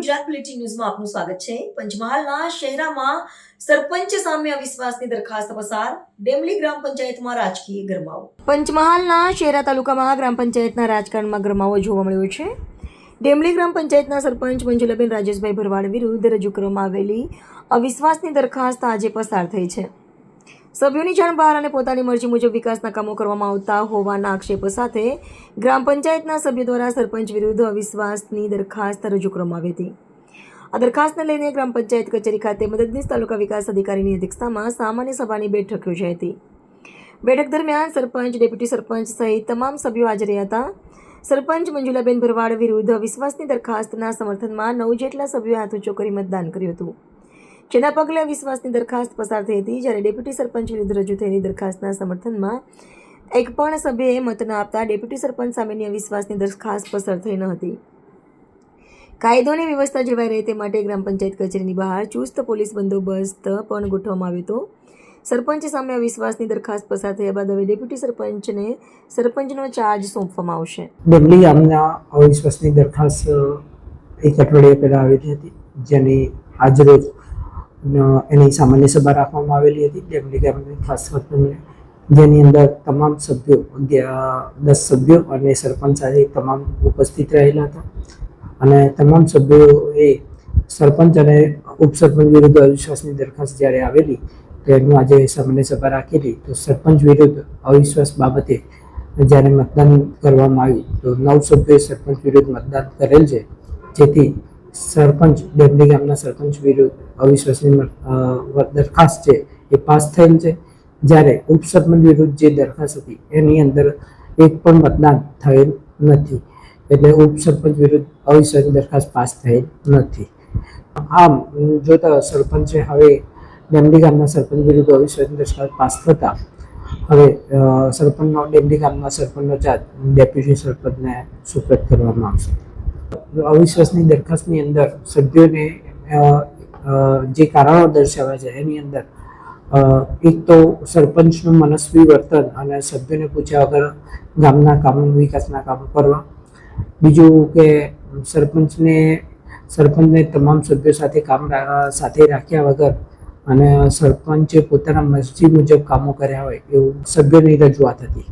Gujarat bulletin ન્યૂઝમાં આપનું સ્વાગત છે। પંચમહાલના શહેરામાં સરપંચ સામે અવિશ્વાસની દરખાસ્ત પસાર, ડેમલી ગ્રામ પંચાયતમાં રાજકીય ગરમાવો। પંચમહાલના શહેરા તાલુકામાં ગ્રામ પંચાયતના રાજકારણમાં ગરમાવો જોવા મળ્યો છે। ડેમલી ગ્રામ પંચાયતના સરપંચ મંજુલાબેન રાજેશભાઈ ભરવાડ વિરુદ્ધ રજૂ કરવામાં આવેલી અવિશ્વાસની દરખાસ્ત આજે પસાર થઈ છે। સભ્યોની જાણ બહાર અને પોતાની મરજી મુજબ વિકાસના કામો કરવામાં આવતા હોવાના આક્ષેપો સાથે ગ્રામ પંચાયતના સભ્યો દ્વારા સરપંચ વિરુદ્ધ અવિશ્વાસની દરખાસ્ત રજૂ કરવામાં આવી હતી। આ દરખાસ્તને લઈને ગ્રામ પંચાયત કચેરી ખાતે મદદનીશ તાલુકા વિકાસ અધિકારીની અધ્યક્ષતામાં સામાન્ય સભાની બેઠક યોજાઈ હતી। બેઠક દરમિયાન સરપંચ, ડેપ્યુટી સરપંચ સહિત તમામ સભ્યો હાજર રહ્યા હતા। સરપંચ મંજુલાબેન ભરવાડ વિરુદ્ધ અવિશ્વાસની દરખાસ્તના સમર્થનમાં 9 જેટલા સભ્યોએ હાથ ઊંચો કરી મતદાન કર્યું હતું, જેના પગલે અવિશ્વાસની દરખાસ્ત પસાર થઈ હતી। જ્યારે ડેપ્યુટી સરપંચ વિરુદ્ધ રજૂ થયેલી દરખાસ્તના સમર્થનમાં એક પણ સભ્યએ મત ન આપતા ડેપ્યુટી સરપંચ સામેની અવિશ્વાસની દરખાસ્ત પસાર થઈ ન હતી। કાયદો અને વ્યવસ્થા જળવાઈ રહે તે માટે ગ્રામ પંચાયત કચેરીની બહાર ચુસ્ત પોલીસ બંદોબસ્ત પણ ગોઠવવામાં આવ્યો હતો। સરપંચ સામે અવિશ્વાસની દરખાસ્ત પસાર થયા બાદ હવે ડેપ્યુટી સરપંચને સરપંચનો ચાર્જ સોંપવામાં આવશે। ડેમલી ગામના અવિશ્વાસની દરખાસ્ત એક અઠવાડિયા પહેલા આવેલી હતી, જેની આજરોજ એની સામાન્ય સભા રાખવામાં આવેલી હતી ડેમલી ગામની ખાસ કરીને, જેની અંદર તમામ સભ્યો 10 સભ્યો અને સરપંચ સાથે તમામ ઉપસ્થિત રહેલા હતા અને તમામ સભ્યોએ સરપંચ અને ઉપસરપંચ વિરુદ્ધ અવિશ્વાસની દરખાસ્ત જ્યારે આવેલી તો એનું આજે સામાન્ય સભા રાખેલી। તો સરપંચ વિરુદ્ધ અવિશ્વાસ બાબતે જ્યારે મતદાન કરવામાં આવ્યું તો 9 સભ્યોએ સરપંચ વિરુદ્ધ મતદાન કરેલ છે, જેથી સરપંચ ડેમલી ગામના સરપંચ વિરુદ્ધ અવિશ્વાસની દરખાસ્ત છે એ પાસ થયેલ છે। જ્યારે ઉપસરપંચ વિરુદ્ધ જે દરખાસ્ત હતી એની અંદર એક પણ મતદાન થયેલ નથી, એટલે ઉપસરપંચ વિરુદ્ધ અવિશ્વાસની દરખાસ્ત પાસ થયેલ નથી। આમ જોતા સરપંચે હવે ડેમલી ગામના સરપંચ વિરુદ્ધ અવિશ્વાસની દરખાસ્ત પાસ થતાં હવે સરપંચનો ડેમલી ગામના સરપંચનો ચાર્જ ડેપ્યુટી સરપંચને સુપ્રત કરવામાં આવશે। અવિશ્વાસની દરખાસ્તની અંદર સભ્યોને જે કારણો દર્શાવ્યા છે એની અંદર એક તો સરપંચનું મનસ્વી વર્તન અને સભ્યોને પૂછ્યા વગર ગામના કામો, વિકાસના કામો કરવા, બીજું કે સરપંચને તમામ સભ્યો સાથે સાથે રાખ્યા વગર અને સરપંચે પોતાના મરજી મુજબ કામો કર્યા હોય એવું સભ્યોની રજૂઆત હતી।